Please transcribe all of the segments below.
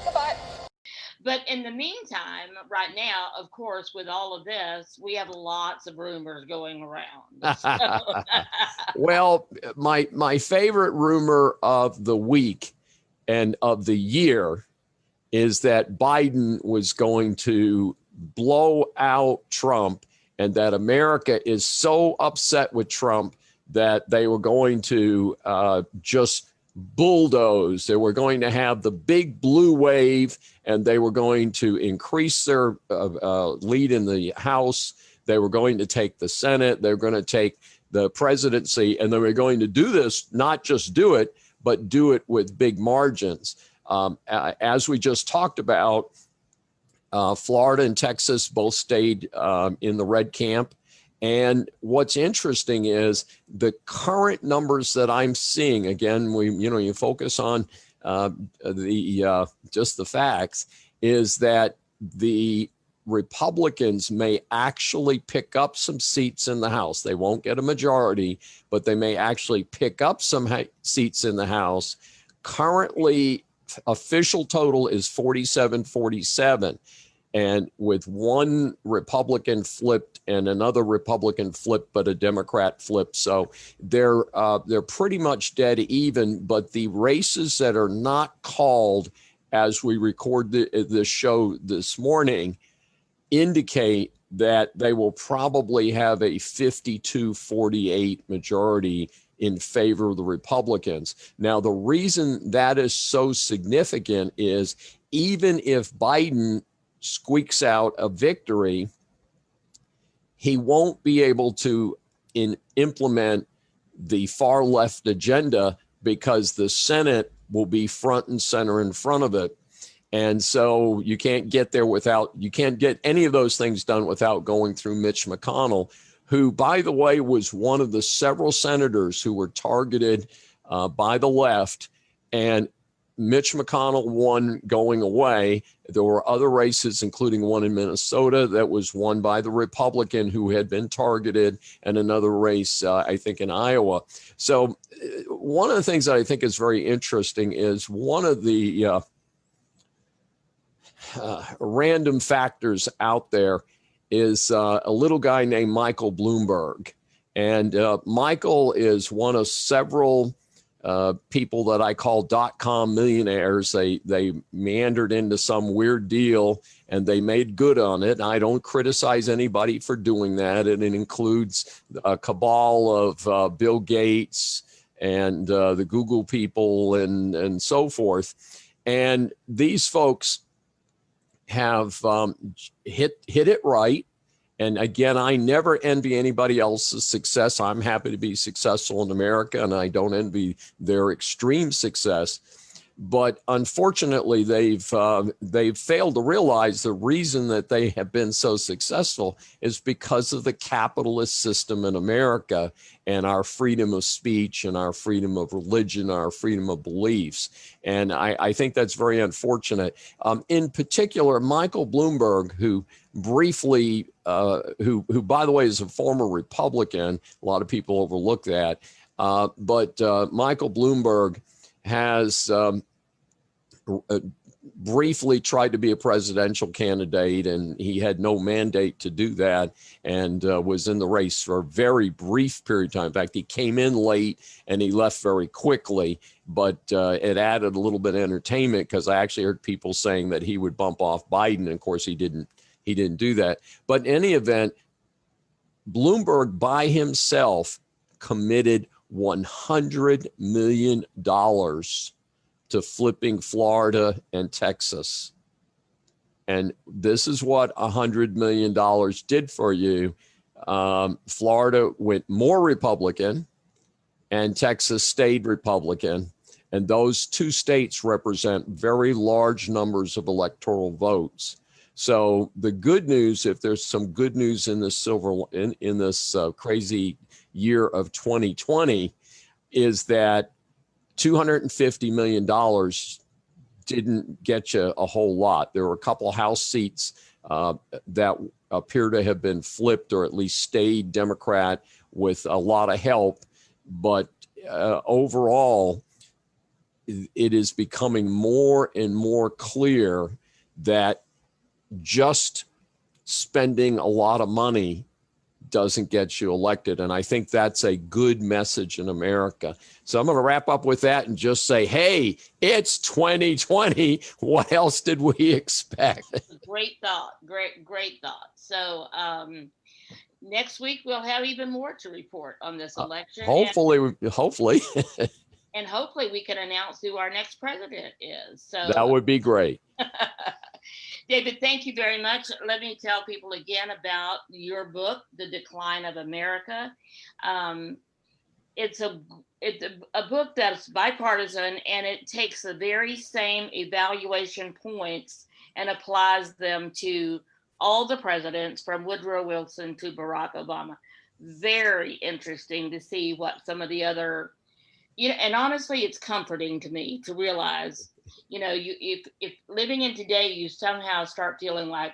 Goodbye. But in the meantime, right now, of course, with all of this, we have lots of rumors going around. So. Well, my favorite rumor of the week and of the year is that Biden was going to blow out Trump, and that America is so upset with Trump that they were going to just bulldoze. They were going to have the big blue wave, and they were going to increase their lead in the House. They were going to take the Senate. They were going to take the presidency, and they were going to do this, not just do it, but do it with big margins. As we just talked about, Florida and Texas both stayed in the red camp. And what's interesting is the current numbers that I'm seeing. Again, you focus on just the facts. Is that the Republicans may actually pick up some seats in the House. They won't get a majority, but they may actually pick up some seats in the House. Currently, official total is 47-47. And with one Republican flipped and another Republican flipped, but a Democrat flipped. So they're pretty much dead even. But the races that are not called as we record this show this morning indicate that they will probably have a 52-48 majority in favor of the Republicans. Now, the reason that is so significant is even if Biden squeaks out a victory, he won't be able to implement the far left agenda because the Senate will be front and center in front of it. And so you can't get any of those things done without going through Mitch McConnell, who, by the way, was one of the several senators who were targeted by the left. And Mitch McConnell won going away. There were other races, including one in Minnesota that was won by the Republican who had been targeted, and another race, I think, in Iowa. So one of the things that I think is very interesting is one of the random factors out there is a little guy named Michael Bloomberg. And Michael is one of several people that I call .com millionaires. They meandered into some weird deal and they made good on it. And I don't criticize anybody for doing that. And it includes a cabal of Bill Gates and the Google people and so forth. And these folks have hit it right. And again, I never envy anybody else's success. I'm happy to be successful in America, and I don't envy their extreme success. But unfortunately, they've failed to realize the reason that they have been so successful is because of the capitalist system in America and our freedom of speech and our freedom of religion, our freedom of beliefs. And I think that's very unfortunate. In particular, Michael Bloomberg, who briefly, who by the way is a former Republican, a lot of people overlook that, but Michael Bloomberg has briefly tried to be a presidential candidate, and he had no mandate to do that, and was in the race for a very brief period of time. In fact, he came in late and he left very quickly, but it added a little bit of entertainment because I actually heard people saying that he would bump off Biden. And of course, he didn't do that. But in any event, Bloomberg by himself committed $100 million to flipping Florida and Texas. And this is what $100 million did for you. Florida went more Republican and Texas stayed Republican. And those two states represent very large numbers of electoral votes. So the good news, if there's some good news in this in this crazy year of 2020, is that $250 million didn't get you a whole lot. There were a couple House seats that appear to have been flipped or at least stayed Democrat with a lot of help. But overall, it is becoming more and more clear that just spending a lot of money doesn't get you elected. And I think that's a good message in America. So I'm going to wrap up with that and just say, hey, it's 2020. What else did we expect? Great thought. Great thought. So next week we'll have even more to report on this election. Hopefully. And hopefully we can announce who our next president is. So that would be great. David, thank you very much. Let me tell people again about your book, The Decline of America. It's a book that's bipartisan, and it takes the very same evaluation points and applies them to all the presidents from Woodrow Wilson to Barack Obama. Very interesting to see what some of the other, and honestly, it's comforting to me to realize, if living in today, you somehow start feeling like,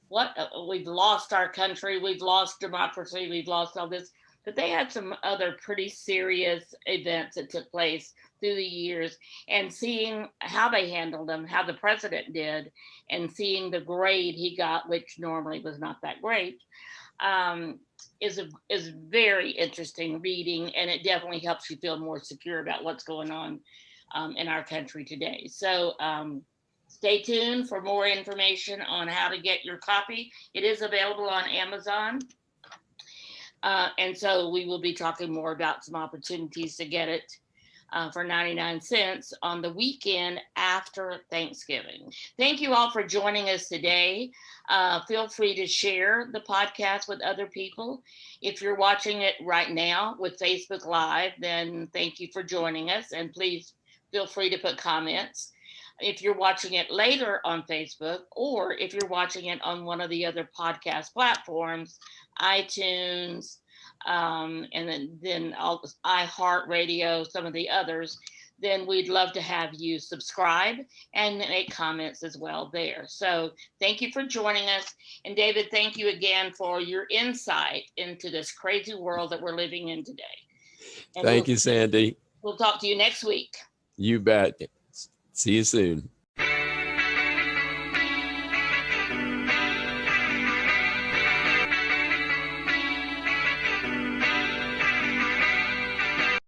what, we've lost our country, we've lost democracy, we've lost all this. But they had some other pretty serious events that took place through the years, and seeing how they handled them, how the president did, and seeing the grade he got, which normally was not that great, is very interesting reading, and it definitely helps you feel more secure about what's going on in our country today. So stay tuned for more information on how to get your copy. It is available on Amazon. And so we will be talking more about some opportunities to get it for 99 cents on the weekend after Thanksgiving. Thank you all for joining us today. Feel free to share the podcast with other people. If you're watching it right now with Facebook Live, then thank you for joining us, and please feel free to put comments. If you're watching it later on Facebook, or if you're watching it on one of the other podcast platforms, iTunes, and then iHeartRadio, some of the others, then we'd love to have you subscribe and make comments as well there. So thank you for joining us. And David, thank you again for your insight into this crazy world that we're living in today. And thank you, Sandy. We'll talk to you next week. You bet. See you soon.